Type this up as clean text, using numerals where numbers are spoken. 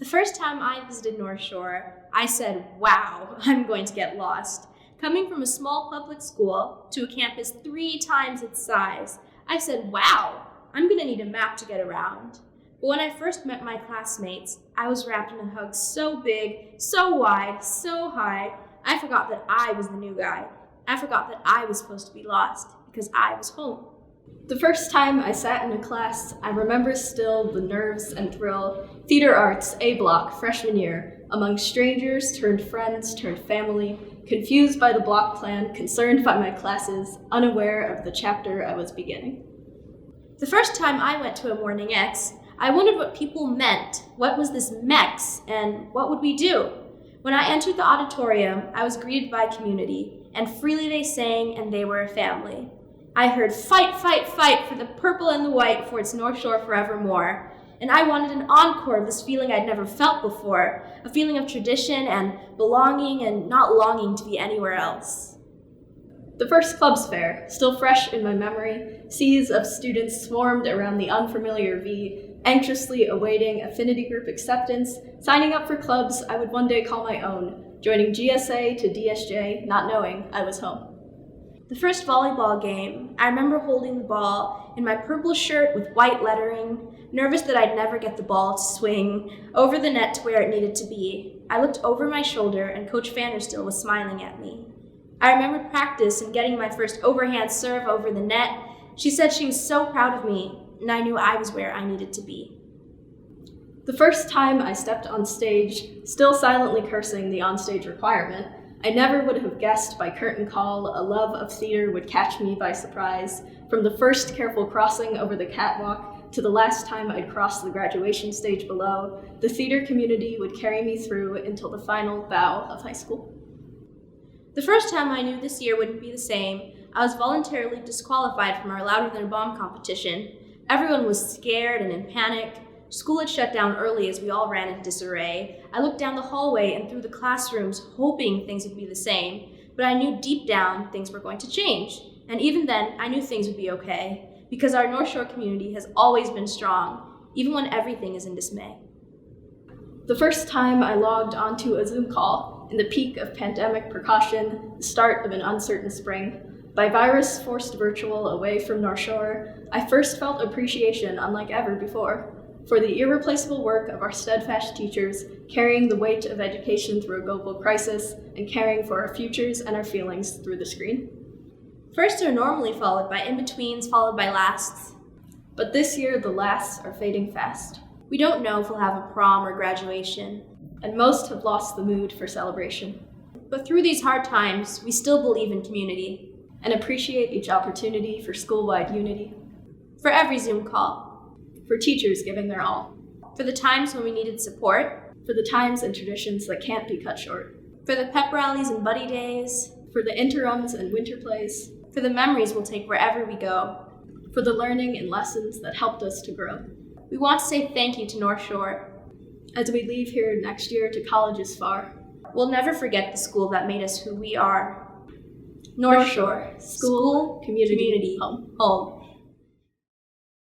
The first time I visited North Shore, I said, wow, I'm going to get lost. Coming from a small public school to a campus 3 times its size, I said, wow, I'm going to need a map to get around. But when I first met my classmates, I was wrapped in a hug so big, so wide, so high, I forgot that I was the new guy. I forgot that I was supposed to be lost because I was home. The first time I sat in a class, I remember still the nerves and thrill. Theater arts, A block, freshman year, among strangers turned friends turned family, confused by the block plan, concerned by my classes, unaware of the chapter I was beginning. The first time I went to a morning X, I wondered what people meant. What was this MEX, and what would we do? When I entered the auditorium, I was greeted by community, and freely they sang, and they were a family. I heard, fight, fight, fight for the purple and the white for its North Shore forevermore. And I wanted an encore of this feeling I'd never felt before, a feeling of tradition and belonging and not longing to be anywhere else. The first clubs fair, still fresh in my memory, seas of students swarmed around the unfamiliar V, anxiously awaiting affinity group acceptance, signing up for clubs I would one day call my own, joining GSA to DSJ, not knowing I was home. The first volleyball game, I remember holding the ball in my purple shirt with white lettering, nervous that I'd never get the ball to swing over the net to where it needed to be. I looked over my shoulder and Coach Vanderstill was smiling at me. I remember practice and getting my first overhand serve over the net. She said she was so proud of me, and I knew I was where I needed to be. The first time I stepped on stage, still silently cursing the onstage requirement, I never would have guessed by curtain call a love of theater would catch me by surprise, from the first careful crossing over the catwalk to the last time I'd crossed the graduation stage below. The theater community would carry me through until the final bow of high school. The first time I knew this year wouldn't be the same, I was voluntarily disqualified from our Louder Than a Bomb competition. Everyone was scared and in panic. School had shut down early as we all ran in disarray. I looked down the hallway and through the classrooms, hoping things would be the same. But I knew deep down things were going to change. And even then, I knew things would be okay, because our North Shore community has always been strong, even when everything is in dismay. The first time I logged onto a Zoom call, in the peak of pandemic precaution, the start of an uncertain spring, by virus forced virtual away from North Shore, I first felt appreciation unlike ever before, for the irreplaceable work of our steadfast teachers, carrying the weight of education through a global crisis, and caring for our futures and our feelings through the screen. Firsts are normally followed by in-betweens, followed by lasts. But this year, the lasts are fading fast. We don't know if we'll have a prom or graduation. And most have lost the mood for celebration. But through these hard times, we still believe in community. And appreciate each opportunity for school-wide unity. For every Zoom call. For teachers giving their all. For the times when we needed support. For the times and traditions that can't be cut short. For the pep rallies and buddy days. For the interims and winter plays. For the memories we'll take wherever we go. For the learning and lessons that helped us to grow. We want to say thank you to North Shore. As we leave here next year to colleges far. We'll never forget the school that made us who we are. North Shore, school, community, home.